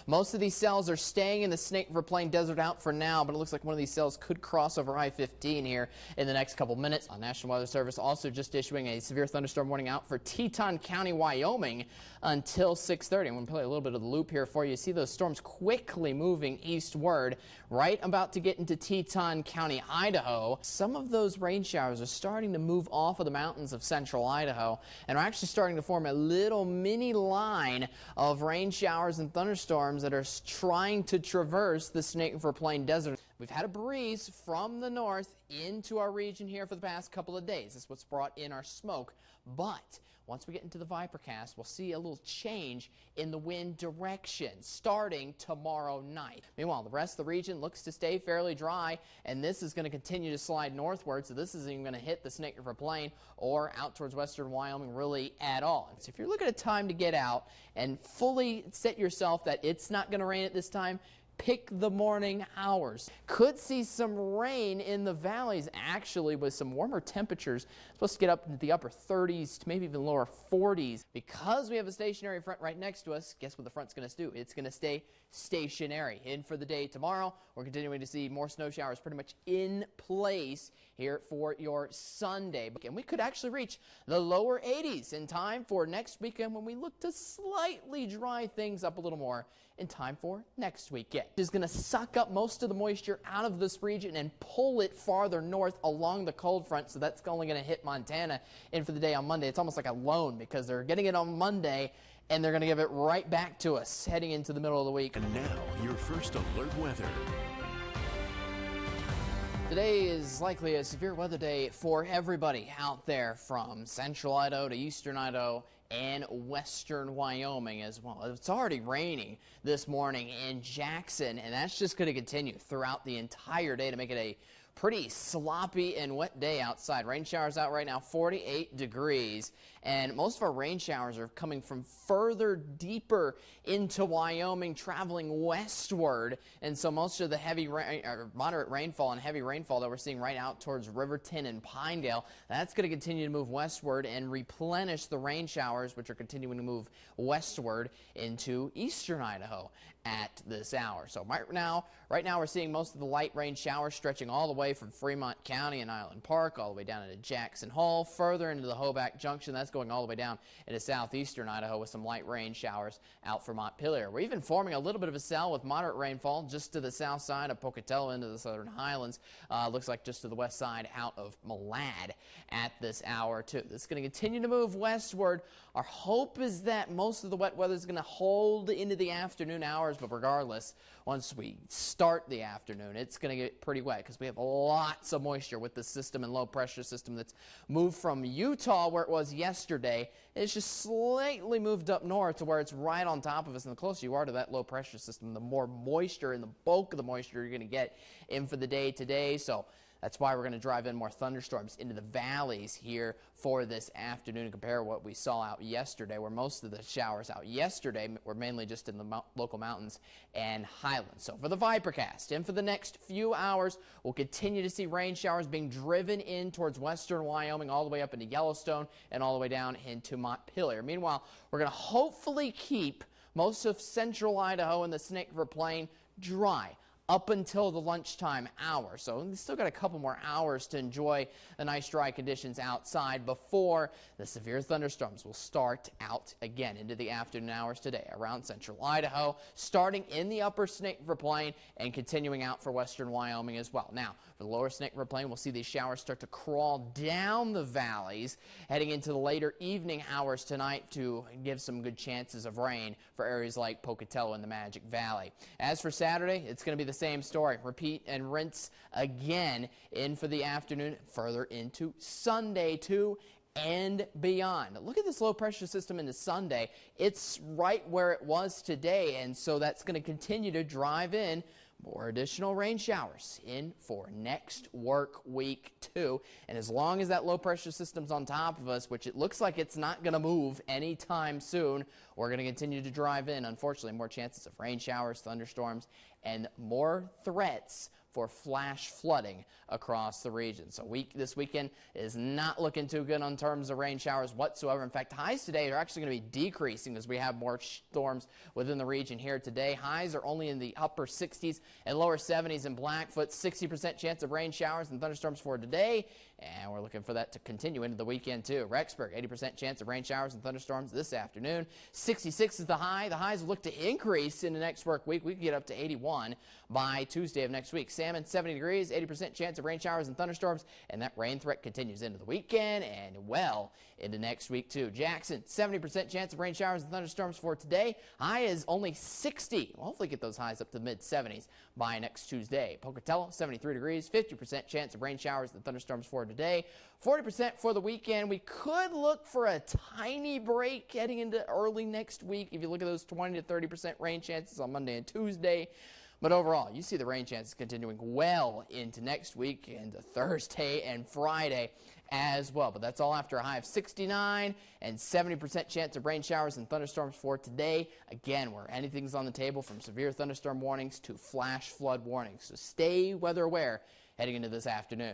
Most of these cells are staying in the Snake River Plain Desert out for now, but it looks like one of these cells could cross over I-15 here in the next couple minutes. National Weather Service also just issuing a severe thunderstorm warning out for Teton County, Wyoming until 6:30. I'm going to play a little bit of the loop here for you. See those storms quickly moving eastward, right about to get into Teton County, Idaho. Some of those rain showers are starting to move off of the mountains of central Idaho and are actually starting to form a little mini line of rain showers and thunderstorms that are trying to traverse the Snake River Plain Desert. We've had a breeze from the north into our region here for the past couple of days. That's what's brought in our smoke. But once we get into the Vipercast, we'll see a little change in the wind direction starting tomorrow night. Meanwhile, the rest of the region looks to stay fairly dry, and this is going to continue to slide northward, so this isn't even going to hit the Snake River Plain or out towards western Wyoming really at all. So if you're looking at a time to get out and fully set yourself that it's not going to rain at this time, pick the morning hours. Could see some rain in the valleys actually with some warmer temperatures. Supposed to get up into the upper 30s to maybe even lower 40s. Because we have a stationary front right next to us, guess what the front's going to do? It's going to stay stationary. In for the day tomorrow, we're continuing to see more snow showers pretty much in place here for your Sunday. And we could actually reach the lower 80s in time for next weekend when we look to slightly dry things up a little more in time for next weekend. It's going to suck up most of the moisture out of this region and pull it farther north along the cold front, so that's only going to hit Montana in for the day on Monday. It's almost like a loan because they're getting it on Monday and they're going to give it right back to us heading into the middle of the week. And now, your first alert weather. Today is likely a severe weather day for everybody out there from central Idaho to eastern Idaho and western Wyoming as well. It's already raining this morning in Jackson, and that's just going to continue throughout the entire day to make it a pretty sloppy and wet day outside. Rain showers out right now, 48 degrees, and most of our rain showers are coming from further deeper into Wyoming, traveling westward, and so most of the heavy rain, or moderate rainfall and heavy rainfall that we're seeing right out towards Riverton and Pinedale, that's going to continue to move westward and replenish the rain showers, which are continuing to move westward into eastern Idaho at this hour. So right now we're seeing most of the light rain showers stretching all the way from Fremont County and Island Park all the way down into Jackson Hole, further into the Hoback Junction. That's going all the way down into southeastern Idaho with some light rain showers out for Montpelier. We're even forming a little bit of a cell with moderate rainfall just to the south side of Pocatello into the southern highlands. Looks like just to the west side out of Malad at this hour too. This is going to continue to move westward. Our hope is that most of the wet weather is going to hold into the afternoon hours, but regardless, once we start the afternoon, it's going to get pretty wet because we have lots of moisture with the system and low pressure system that's moved from Utah, where it was yesterday. It's just slightly moved up north to where it's right on top of us. And the closer you are to that low pressure system, the more moisture and the bulk of the moisture you're going to get in for the day today. So that's why we're going to drive in more thunderstorms into the valleys here for this afternoon and compare what we saw out yesterday, where most of the showers out yesterday were mainly just in the local mountains and highlands. So for the Vipercast and for the next few hours, we'll continue to see rain showers being driven in towards western Wyoming all the way up into Yellowstone and all the way down into Montpelier. Meanwhile, we're going to hopefully keep most of central Idaho and the Snake River Plain dry up until the lunchtime hour. So we've still got a couple more hours to enjoy the nice dry conditions outside before the severe thunderstorms will start out again into the afternoon hours today around central Idaho, starting in the upper Snake River Plain and continuing out for western Wyoming as well. Now, for the lower Snake River Plain, we'll see these showers start to crawl down the valleys heading into the later evening hours tonight to give some good chances of rain for areas like Pocatello and the Magic Valley. As for Saturday, it's going to be the same story. Repeat and rinse again in for the afternoon, further into Sunday too, and beyond. Look at this low pressure system into Sunday. It's right where it was today, and so that's going to continue to drive in more additional rain showers in for next work week too. And as long as that low pressure system's on top of us, which it looks like it's not going to move anytime soon, we're going to continue to drive in, unfortunately, more chances of rain showers, thunderstorms, and more threats for flash flooding across the region. So this weekend is not looking too good in terms of rain showers whatsoever. In fact, highs today are actually going to be decreasing as we have more storms within the region here today. Highs are only in the upper 60s and lower 70s in Blackfoot. 60% chance of rain showers and thunderstorms for today, and we're looking for that to continue into the weekend too. Rexburg, 80% chance of rain showers and thunderstorms this afternoon. 66 is the high. The highs will look to increase in the next work week. We could get up to 81 by Tuesday of next week. Salmon, 70 degrees, 80% chance of rain showers and thunderstorms, and that rain threat continues into the weekend and well into next week too. Jackson, 70% chance of rain showers and thunderstorms for today. High is only 60. We'll hopefully get those highs up to the mid-70s by next Tuesday. Pocatello, 73 degrees, 50% chance of rain showers and thunderstorms for today. 40% for the weekend. We could look for a tiny break heading into early next week if you look at those 20 to 30% rain chances on Monday and Tuesday. But overall, you see the rain chances continuing well into next week, into Thursday and Friday as well. But that's all after a high of 69 and 70% chance of rain showers and thunderstorms for today. Again, where anything's on the table from severe thunderstorm warnings to flash flood warnings. So stay weather aware heading into this afternoon.